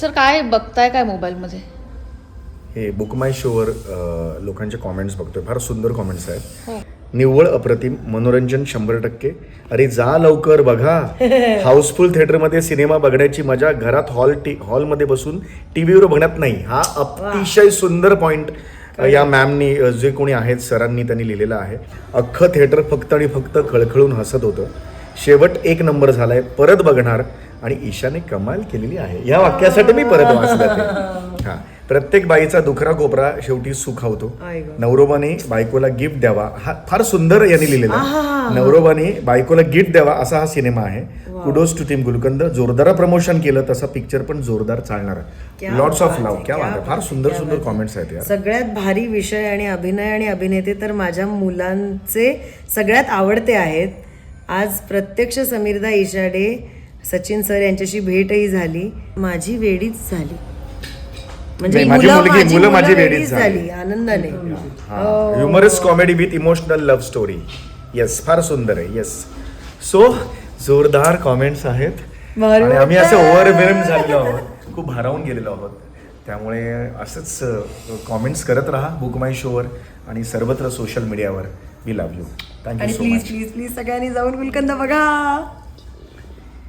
Sir काय बघताय काय मोबाईलमध्ये? हे बुक माय शोवर लोकांचे कॉमेंट्स बघतोय. फार सुंदर कॉमेंट्स आहेत. हो. निव्वळ अप्रतिम, मनोरंजन 100%. अरे जा लवकर बघा. हाऊसफुल थिएटरमध्ये सिनेमा बघण्याची मजा घरात हॉलमध्ये बसून टीव्हीवर बघण्यात नाही. हा अतिशय सुंदर पॉइंट या मॅमनी जे कोणी आहेत सरांनी त्यांनी लिहिलेला आहे. अख्खं थिएटर फक्त आणि फक्त खळखळून हसत होतं. शेवट 1 नंबर झालाय, परत बघणार. आणि ईशाने कमाल केलेली आहे. या वाक्यासाठी मी परत वाचलं ते. हा, प्रत्येक बाईचा दुखरा कोपरा शेवटी सुखावतो. नवरोबाने बायकोला गिफ्ट द्यावा. हा फार सुंदर यांनी लिहिलेला आहे. नवरोबाने बायकोला गिफ्ट द्यावा असा हा सिनेमा आहे. कुडोज टू टीम गुलकंद. जोरदार प्रमोशन केलं तसा पिक्चर पण जोरदार चालणार. Lots of love. क्या बात आहे. फार सुंदर सुंदर कॉमेंट्स आहेत यार. सगळ्यात भारी विषय आणि अभिनय आणि अभिनेते तर माझ्या मुलांचे सगळ्यात आवडते आहेत. आज प्रत्यक्ष समीरदा ईशाडे, सचिन सर यांच्याशी भेटही झाली. माझी वेडीच झाली. म्हणजे मुलं माझी वेडीच झाली आनंदाने. Humorous comedy with emotional love story. Yes, फार सुंदर आहे. येस, सो जोरदार कॉमेंट्स आहेत आणि आम्ही असं ओव्हरवेल्म झालेलो आहोत, खूप भारावून गेलेलो आहोत. त्यामुळे असंच कॉमेंट्स करत राहा बुक माय शोवर आणि सर्वत्र सोशल मीडियावर. We love you. Thank you so much. Please please please सगळ्यांनी जाऊन गुलकंद बघा.